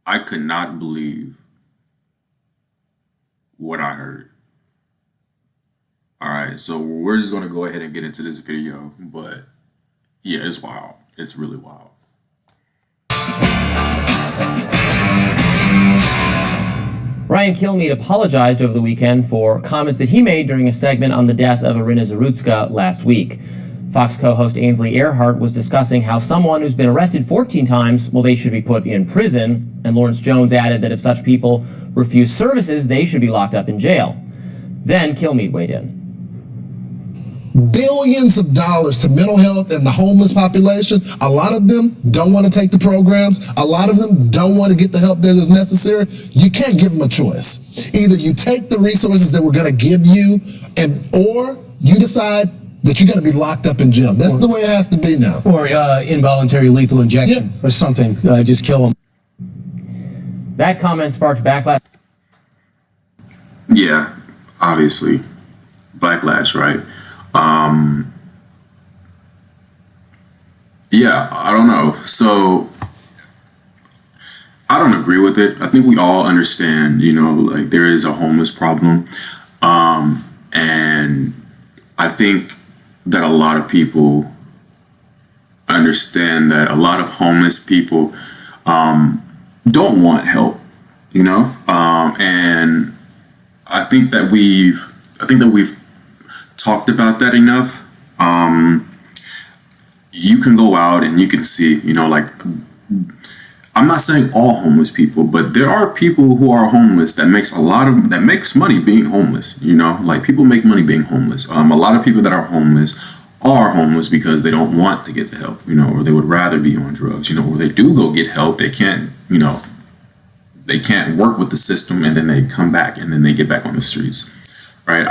I could not believe what I heard. All right, so we're just gonna go ahead and get into this video, but yeah, it's wild. It's really wild. Brian Kilmeade apologized over the weekend for comments that he made during a segment on the death of Irina Zarutska last week. Fox co-host Ainsley Earhardt was discussing how someone who's been arrested 14 times, well, they should be put in prison, and Lawrence Jones added that if such people refuse services, they should be locked up in jail. Then Kilmeade weighed in. Billions of dollars to mental health and the homeless population. A lot of them don't want to take the programs. A lot of them don't want to get the help that is necessary. You can't give them a choice. Either you take the resources that we're going to give you, or you decide that you're going to be locked up in jail. That's the way it has to be now. Or involuntary lethal injection or something. Just kill them. That comment sparked backlash. Yeah, obviously, backlash, right? Yeah, I don't know. So I don't agree with it. I think we all understand, like there is a homeless problem. And I think that a lot of people understand that a lot of homeless people don't want help, and I think that we've talked about that enough. You can go out and you can see, like, I'm not saying all homeless people, but there are people who are homeless that makes money being homeless. Like people make money being homeless. A lot of people that are homeless because they don't want to get the help, or they would rather be on drugs, or they do go get help. They can't, they can't work with the system, and then they come back and then they get back on the streets, right?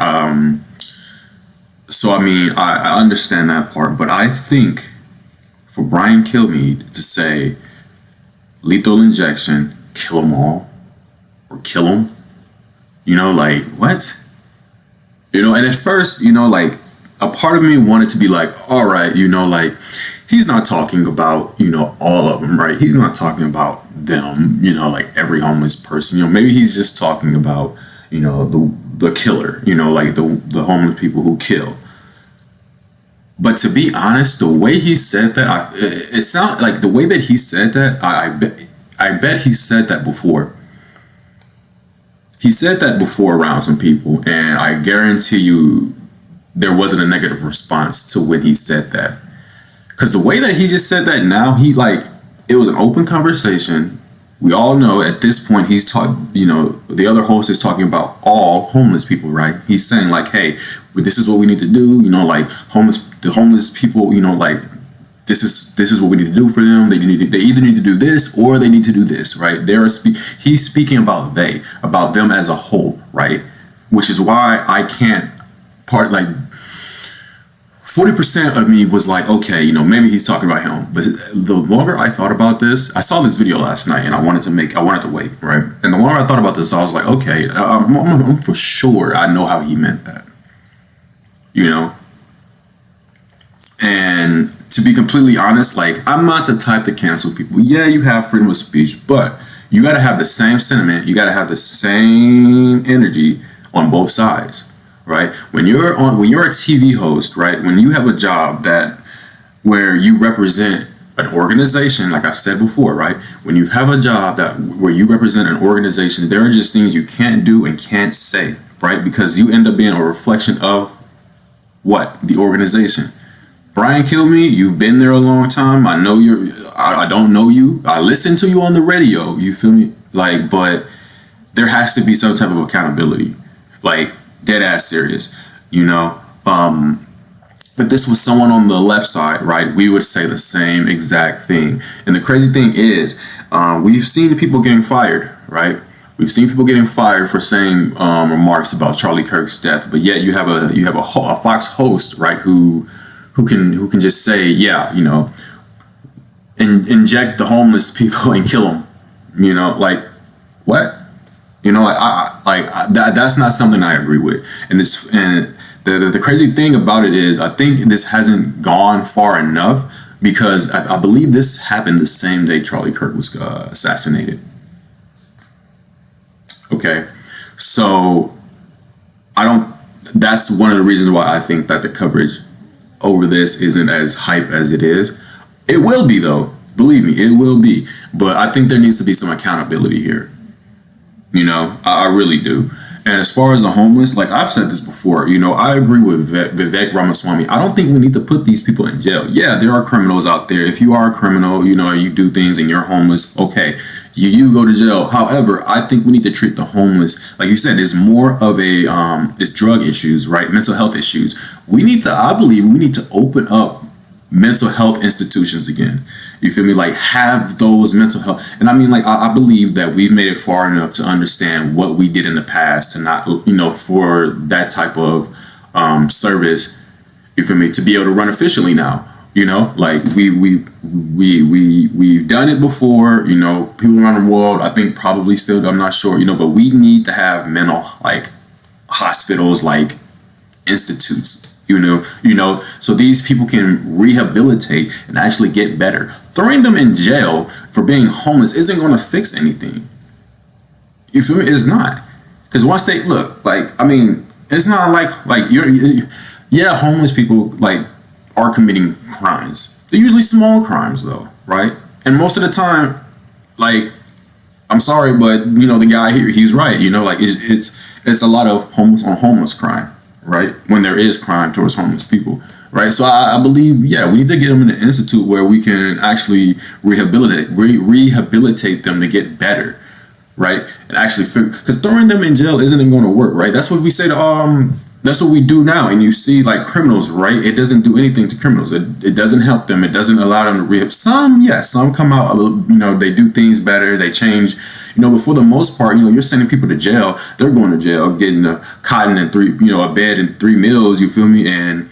So I mean, I understand that part, but I think for Brian Kilmeade to say lethal injection, kill them all, or kill them, like what? And at first, like a part of me wanted to be like, all right, like he's not talking about, all of them, right? He's not talking about them, like every homeless person, maybe he's just talking about, the killer, like the homeless people who kill. But to be honest, the way he said that, it sounds like the way that he said that, I bet he said that before. He said that before around some people, and I guarantee you there wasn't a negative response to when he said that. Because the way that he just said that now, it was an open conversation. We all know at this point he's talking, the other host is talking about all homeless people, right? He's saying like, hey, this is what we need to do, like the homeless people, like this is what we need to do for them. They either need to do this or they need to do this, right? He's speaking about them as a whole, right? Which is why I can't 40% of me was like, okay, maybe he's talking about him. But the longer I thought about this, I saw this video last night and I wanted to wait, right? And the longer I thought about this, I was like, okay, I'm for sure I know how he meant that, And to be completely honest, like, I'm not the type to cancel people. Yeah, you have freedom of speech, but you got to have the same sentiment. You got to have the same energy on both sides, right? When you're a TV host, right? When you have a job where you represent an organization, like I've said before, right? When you have a job where you represent an organization, there are just things you can't do and can't say, right? Because you end up being a reflection of what? The organization. Brian Kilmeade, you've been there a long time. I know I don't know you. I listen to you on the radio. You feel me? Like, but there has to be some type of accountability, like dead ass serious, But this was someone on the left side, right? We would say the same exact thing. And the crazy thing is, we've seen people getting fired, right? We've seen people getting fired for saying remarks about Charlie Kirk's death, but yet you have a Fox host, right, who can just say, yeah, inject the homeless people and kill them, like what, that's not something I agree with. And the crazy thing about it is, I think this hasn't gone far enough because I believe this happened the same day Charlie Kirk was assassinated. Okay, so I don't. That's one of the reasons why I think that the coverage over this isn't as hype as it is. It will be though. Believe me, it will be. But I think there needs to be some accountability here. I really do. And as far as the homeless, like I've said this before, I agree with Vivek Ramaswamy. I don't think we need to put these people in jail. Yeah, there are criminals out there. If you are a criminal, you do things and you're homeless, okay, you go to jail. However, I think we need to treat the homeless, like you said, it's more of it's drug issues, right? Mental health issues. I believe we need to open up mental health institutions again. You feel me? Like have those mental health. And I mean, like, I believe that we've made it far enough to understand what we did in the past to not, for that type of service, you feel me, to be able to run efficiently now. Like we've done it before, people around the world, I think probably still, I'm not sure, but we need to have mental, like, hospitals, like institutes, so these people can rehabilitate and actually get better. Throwing them in jail for being homeless isn't going to fix anything. You feel me? It's not. Because once they look, like, I mean, it's not like homeless people, like, are committing crimes. They're usually small crimes, though, right? And most of the time, like, I'm sorry, but the guy here, he's right. Like it's a lot of homeless crime, right? When there is crime towards homeless people, right? So I believe, we need to get them in an institute where we can actually rehabilitate them to get better, right? And actually, because throwing them in jail isn't going to work, right? That's what we say to that's what we do now. And you see, like, criminals, right? It doesn't do anything to criminals. It doesn't help them. It doesn't allow them to rehab. Some come out, they do things better. They change, but for the most part, you're sending people to jail. They're going to jail, getting a cotton and a bed and 3 meals, you feel me? And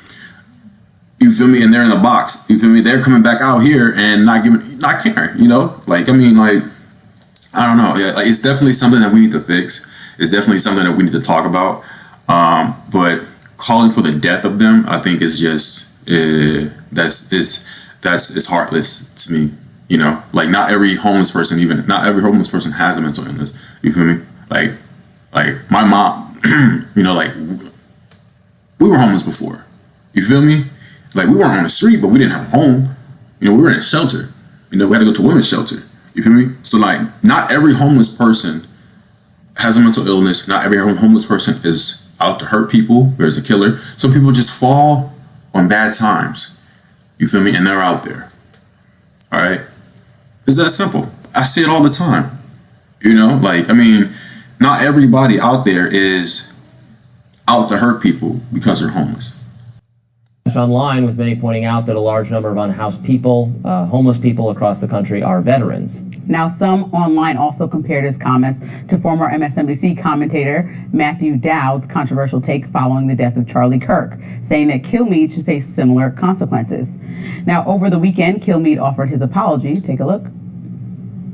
and they're in the box, you feel me? They're coming back out here and not caring, like, I mean, like, I don't know. Yeah, like, it's definitely something that we need to fix. It's definitely something that we need to talk about. But calling for the death of them, I think, is just that's heartless to me. Like, not every homeless person has a mental illness. You feel me? Like my mom, like, we were homeless before. You feel me? Like, we weren't on the street, but we didn't have a home. We were in a shelter. We had to go to a women's shelter. You feel me? So, like, not every homeless person has a mental illness. Not every homeless person is out to hurt people. There's a killer. Some people just fall on bad times. You feel me? And they're out there. All right? It's that simple. I see it all the time. Like, I mean, not everybody out there is out to hurt people because they're homeless. Online, with many pointing out that a large number of unhoused people, homeless people across the country, are veterans. Now, some online also compared his comments to former MSNBC commentator Matthew Dowd's controversial take following the death of Charlie Kirk, saying that Kilmeade should face similar consequences. Now, over the weekend, Kilmeade offered his apology. Take a look.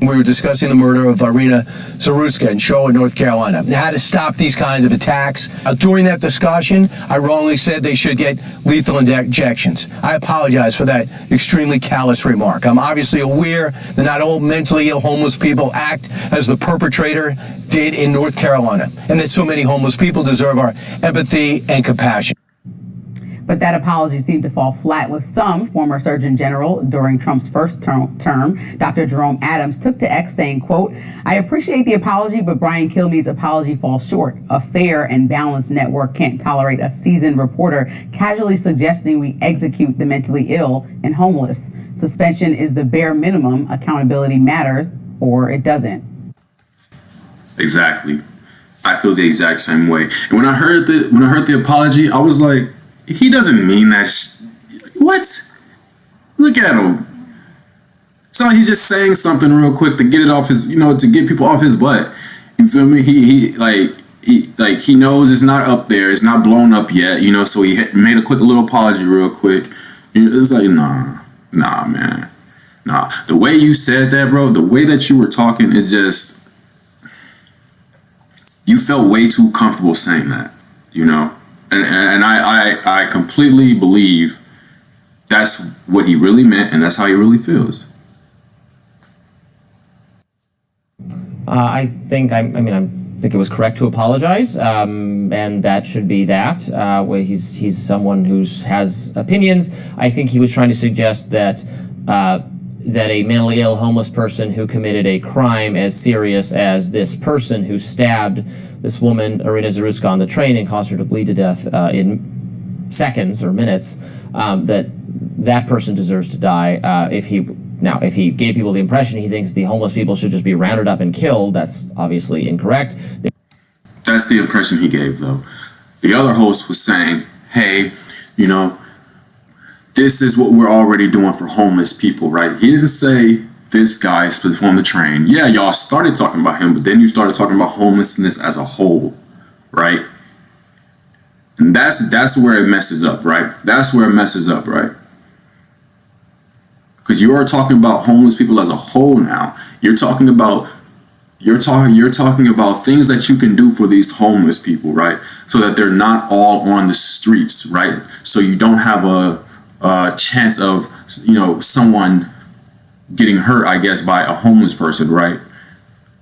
We were discussing the murder of Irina Zarutska in Charlotte, North Carolina, and how to stop these kinds of attacks. During that discussion, I wrongly said they should get lethal injections. I apologize for that extremely callous remark. I'm obviously aware that not all mentally ill homeless people act as the perpetrator did in North Carolina, and that so many homeless people deserve our empathy and compassion. But that apology seemed to fall flat with some. Former Surgeon General during Trump's first term, Dr. Jerome Adams, took to X saying, quote, "I appreciate the apology, but Brian Kilmeade's apology falls short. A fair and balanced network can't tolerate a seasoned reporter casually suggesting we execute the mentally ill and homeless. Suspension is the bare minimum. Accountability matters, or it doesn't." Exactly. I feel the exact same way. And when I heard the apology, I was like, he doesn't mean that. What? Look at him. So he's just saying something real quick to get it off his, to get people off his butt. You feel me? He knows it's not up there. It's not blown up yet. So he made a quick little apology real quick. It's like, nah, man. Nah. The way you said that, bro, the way that you were talking is just, you felt way too comfortable saying that, And I completely believe that's what he really meant, and that's how he really feels. I think I'm think it was correct to apologize, and that should be that. He's someone who has opinions. I think he was trying to suggest that that a mentally ill homeless person who committed a crime as serious as this person who stabbed this woman, Irina Zarutska, on the train and caused her to bleed to death in seconds or minutes, that person deserves to die. If he gave people the impression he thinks the homeless people should just be rounded up and killed, that's obviously incorrect. That's the impression he gave, though. The other host was saying, hey, this is what we're already doing for homeless people, right? He didn't say this guy on the train. Yeah, y'all started talking about him, but then you started talking about homelessness as a whole, right? And that's where it messes up, right? That's where it messes up, right? Because you are talking about homeless people as a whole now. You're talking about things that you can do for these homeless people, right? So that they're not all on the streets, right? So you don't have a chance of someone getting hurt, I guess, by a homeless person, right?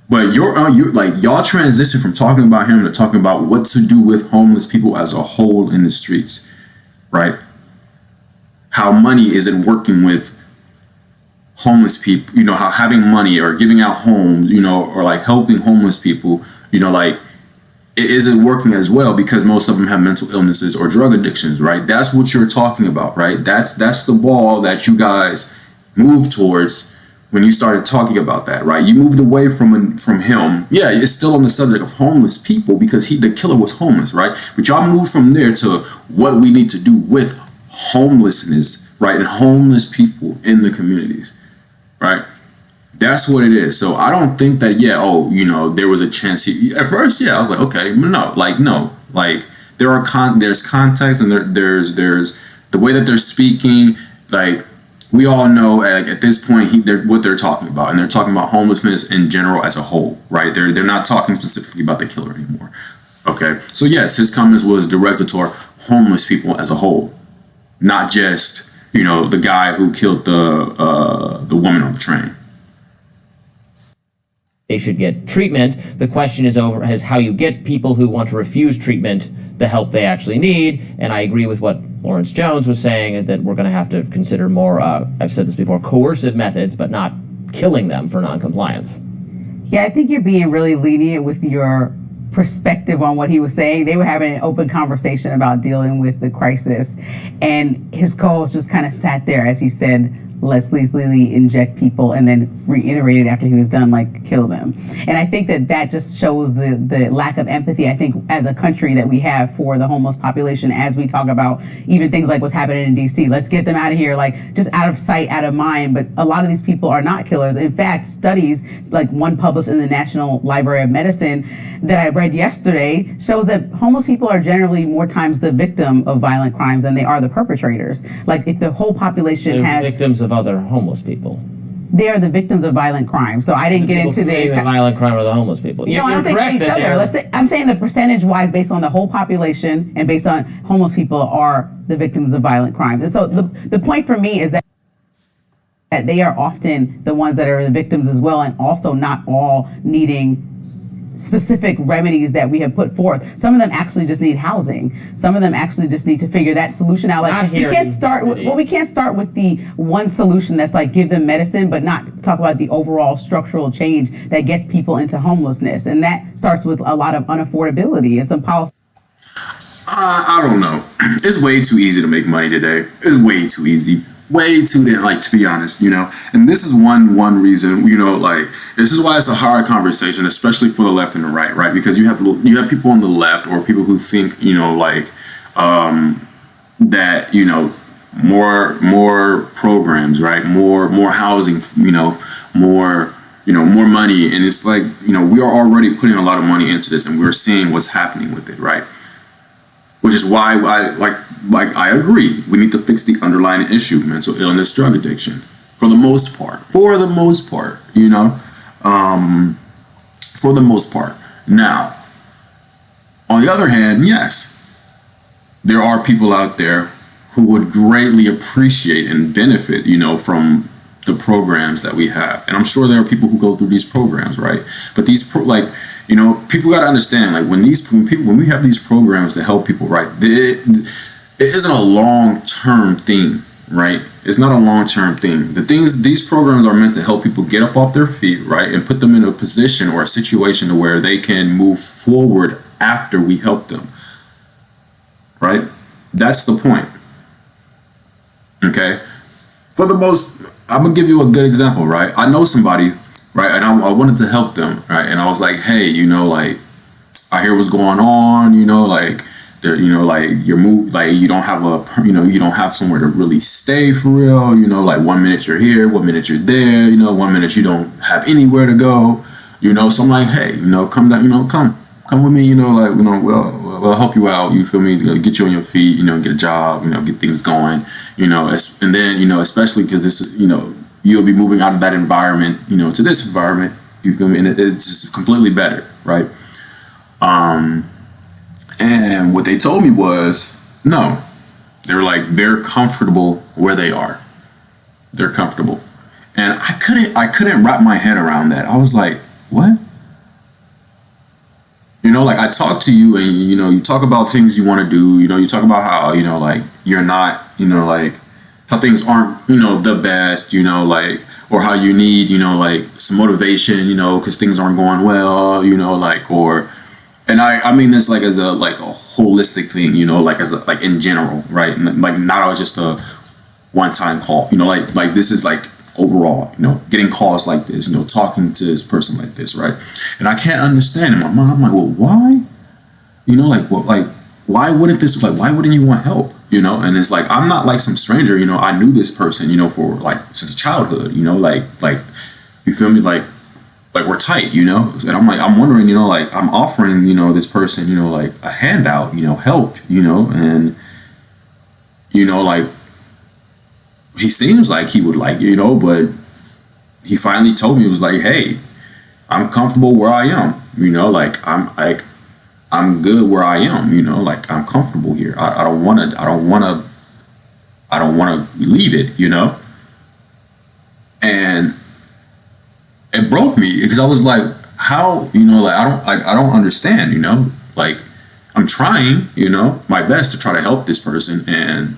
But y'all transition from talking about him to talking about what to do with homeless people as a whole in the streets, right? How money isn't working with homeless people, how having money or giving out homes, or like helping homeless people, it isn't working as well because most of them have mental illnesses or drug addictions, right? That's what you're talking about, right? That's the ball that you guys moved towards when you started talking about that, right? You moved away from him. Yeah, it's still on the subject of homeless people because the killer was homeless, right? But y'all moved from there to what we need to do with homelessness, right? And homeless people in the communities, right? That's what it is. So I don't think that, there was a chance. At first, I was like, okay, no. There's context and there's the way that they're speaking. Like, we all know, like, at this point, what they're talking about, and they're talking about homelessness in general as a whole, right? They're not talking specifically about the killer anymore. Okay, so yes, his comments was directed toward homeless people as a whole, not just the guy who killed the woman on the train. They should get treatment. The question is how you get people who want to refuse treatment the help they actually need. And I agree with what Lawrence Jones was saying, is that we're going to have to consider more, I've said this before, coercive methods, but not killing them for noncompliance. Yeah, I think you're being really lenient with your perspective on what he was saying. They were having an open conversation about dealing with the crisis, and his co-host just kind of sat there as he said, let's lethally inject people, and then reiterated after he was done, like, kill them. And I think that just shows the lack of empathy, I think, as a country that we have for the homeless population, as we talk about even things like what's happening in DC. Let's get them out of here, like, just out of sight, out of mind. But a lot of these people are not killers. In fact, studies, like one published in the National Library of Medicine that I read yesterday, shows that homeless people are generally more times the victim of violent crimes than they are the perpetrators. Like, if the whole population They're victims of other homeless people. They are the victims of violent crime. So I didn't get into the violent crime of the homeless people. No, I don't think each other. I'm saying the percentage-wise, based on the whole population and based on homeless people, are the victims of violent crime. And so the point for me is that they are often the ones that are the victims as well, and also not all needing specific remedies that we have put forth. Some of them actually just need housing. Some of them actually just need to figure that solution out. Like, we can't start with the one solution that's like give them medicine, but not talk about the overall structural change that gets people into homelessness. And that starts with a lot of unaffordability and some policy. I don't know. It's way too easy to make money today. It's way too easy. Way too, to be honest, and this is one reason, this is why it's a hard conversation, especially for the left and the right, because you have people on the left, or people who think, that, more programs, right, more housing, more money, and it's like, we are already putting a lot of money into this, and we're seeing what's happening with it, right? Which is why I agree. We need to fix the underlying issue, mental illness, drug addiction, for the most part. For the most part. Now, on the other hand, yes, there are people out there who would greatly appreciate and benefit, from the programs that we have. And I'm sure there are people who go through these programs, right? But people got to understand, like when we have these programs to help people, right? It isn't a long-term thing, right? It's not a long-term thing. These programs are meant to help people get up off their feet, right, and put them in a position or a situation to where they can move forward after we help them, right? That's the point. Okay. I'm gonna give you a good example, right? I know somebody, right, and I wanted to help them, right, and I was like, hey, like, I hear what's going on, like, there, like your move, like you don't have you don't have somewhere to really stay for real, like 1 minute you're here, 1 minute you're there, 1 minute you don't have anywhere to go, so I'm like, hey, come down, come with me, like, we'll help you out, you feel me, get you on your feet, get a job, get things going, and then, especially because this is, you'll be moving out of that environment, to this environment, you feel me, and it's just completely better, right? And what they told me was, no, they're comfortable where they are. They're comfortable. And I couldn't wrap my head around that. I was like, what? Like I talk to you and, you talk about things you want to do, you talk about how, like you're not, like how things aren't, the best, like, or how you need, like some motivation, because things aren't going well, like, and I mean this like as a holistic thing, like as like in general, right? And like not always just a one-time call, like this is like overall, getting calls like this, talking to this person like this, right? And I can't understand in my mind. I'm like, well, why? Why wouldn't you want help? And it's like I'm not like some stranger, I knew this person, for like since childhood, like you feel me, like we're tight, and I'm wondering, like I'm offering, this person, like a handout, help, and like he seems like he would like, but he finally told me, it was like, hey, I'm comfortable where I am, like I'm good where I am, like I'm comfortable here. I don't want to leave it, and it broke me because I was like, how, like I don't understand, like I'm trying, my best to try to help this person, and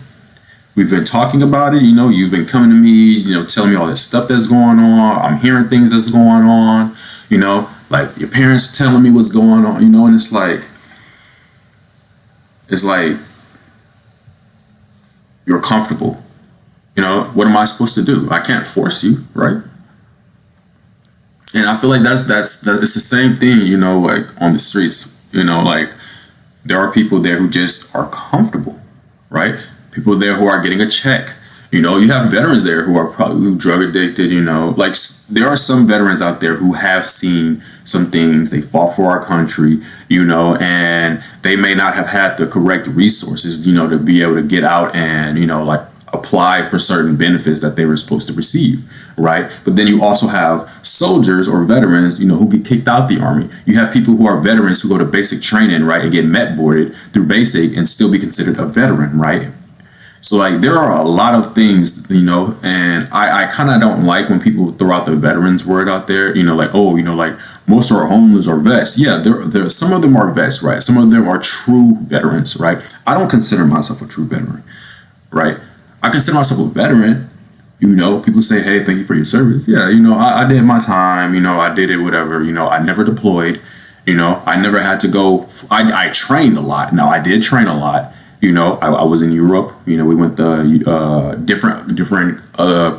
we've been talking about it, you've been coming to me, telling me all this stuff that's going on. I'm hearing things that's going on, like your parents telling me what's going on, and it's like you're comfortable, what am I supposed to do? I can't force you, right? And I feel like that's it's the same thing, like on the streets, like there are people there who just are comfortable, right? People there who are getting a check, you have veterans there who are probably drug addicted, like there are some veterans out there who have seen some things, they fought for our country, and they may not have had the correct resources, to be able to get out and, like apply for certain benefits that they were supposed to receive, right? But then you also have soldiers or veterans, who get kicked out the army. You have people who are veterans who go to basic training, right, and get met boarded through basic and still be considered a veteran, right? So like there are a lot of things, and I kind of don't like when people throw out the veterans word out there, like, oh, like most of our homeless are vets. Yeah, there some of them are vets, right? Some of them are true veterans, right? I don't consider myself a true veteran, right? I consider myself a veteran. People say, hey, thank you for your service. Yeah, I did my time, I did it, whatever, I never deployed, I never had to go. I trained a lot. Now I did train a lot. I was in Europe, we went to different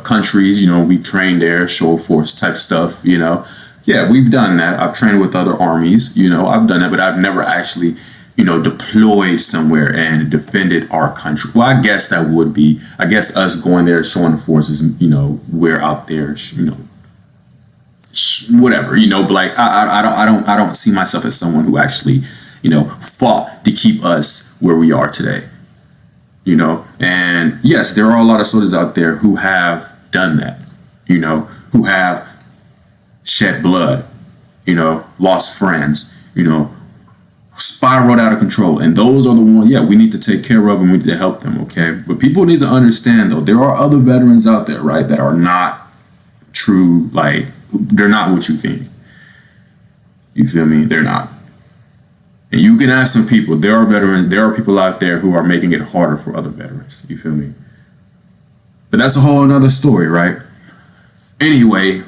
countries, we trained there, show force type stuff, Yeah, we've done that. I've trained with other armies, I've done that, but I've never actually, deployed somewhere and defended our country. Well, I guess that would be, us going there, showing forces, we're out there, whatever, but like, I don't see myself as someone who actually, fought to keep us where we are today, and yes, there are a lot of soldiers out there who have done that, who have shed blood, lost friends, spiraled out of control, and those are the ones, yeah, we need to take care of and we need to help them, okay? But people need to understand, though, there are other veterans out there, right, that are not true, like, they're not what you think. You feel me? They're not. And you can ask some people. There are veterans. There are people out there who are making it harder for other veterans. You feel me? But that's a whole another story, right? Anyway,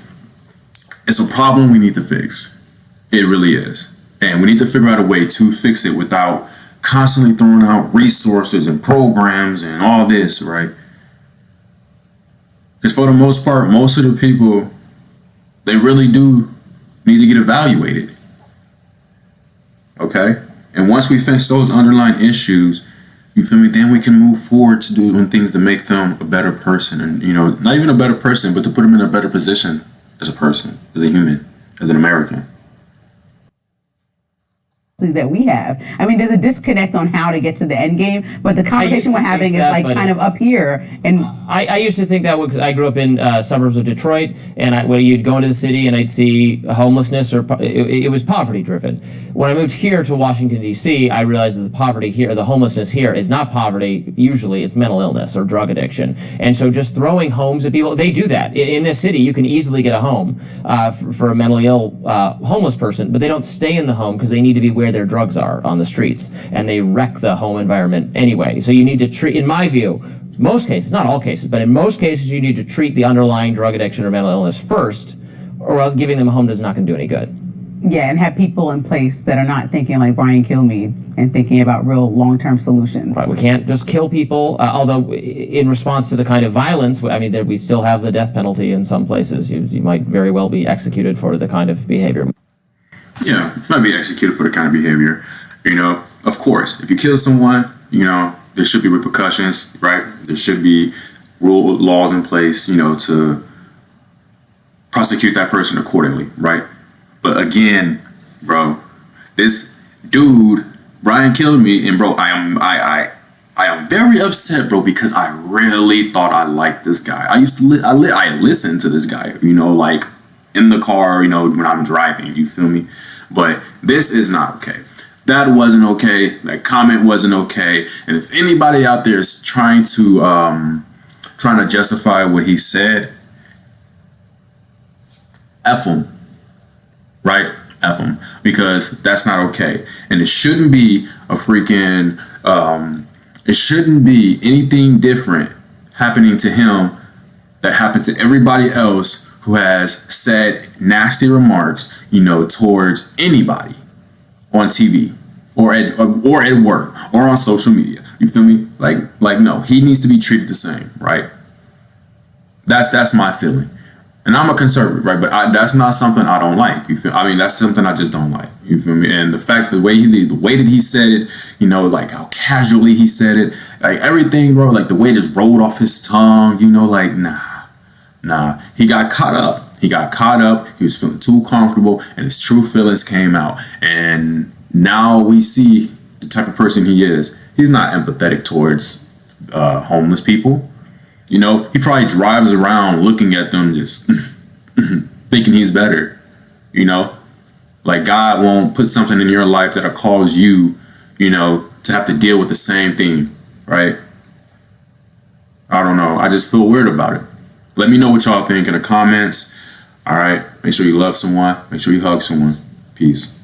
it's a problem we need to fix. It really is. And we need to figure out a way to fix it without constantly throwing out resources and programs and all this, right? Because for the most part, most of the people, they really do need to get evaluated. Okay? And once we fix those underlying issues, you feel me, then we can move forward to doing things to make them a better person. And, you know, not even a better person, but to put them in a better position as a person, as a human, as an American. That we have. I mean, there's a disconnect on how to get to the end game, but the conversation we're having is like kind of up here. And I used to think that because I grew up in suburbs of Detroit, and when you'd go into the city and I'd see homelessness, or it was poverty driven. When I moved here to Washington D.C., I realized that the poverty here, the homelessness here, is not poverty. Usually, it's mental illness or drug addiction. And so, just throwing homes at people, they do that in this city. You can easily get a home for a mentally ill homeless person, but they don't stay in the home because they need to be where their drugs are on the streets, and they wreck the home environment anyway. So you need to treat, in my view, most cases, not all cases, but in most cases, you need to treat the underlying drug addiction or mental illness first, or else giving them a home is not going to do any good. Yeah, and have people in place that are not thinking like Brian Kilmeade and thinking about real long-term solutions. Right, we can't just kill people, although in response to the kind of violence, I mean, we still have the death penalty in some places. You might very well be executed for the kind of behavior. Yeah, might be executed for the kind of behavior. You know, of course, if you kill someone, you know, there should be repercussions, right? There should be laws in place, you know, to prosecute that person accordingly, right? But again, bro, this dude, Brian Kilmeade, and bro, I am very upset, bro, because I really thought I liked this guy. I used to I listened to this guy, you know, like in the car, you know, when I'm driving, you feel me? But this is not okay. That wasn't okay. That comment wasn't okay. And if anybody out there is trying to justify what he said, F him, right? F him, because that's not okay. And it shouldn't be a freaking, it shouldn't be anything different happening to him that happened to everybody else who has said nasty remarks, you know, towards anybody on TV or at work or on social media. You feel me? Like no, he needs to be treated the same, right? That's my feeling. And I'm a conservative, right? But that's not something I don't like. You feel? I mean, that's something I just don't like. You feel me? And the way that he said it, you know, like how casually he said it, like everything, bro, like the way it just rolled off his tongue, you know, like nah. He got caught up. He was feeling too comfortable, and his true feelings came out. And now we see the type of person he is. He's not empathetic towards homeless people. You know, he probably drives around looking at them just thinking he's better. You know, like God won't put something in your life that'll cause you, you know, to have to deal with the same thing, right? I don't know. I just feel weird about it. Let me know what y'all think in the comments. All right. Make sure you love someone. Make sure you hug someone. Peace.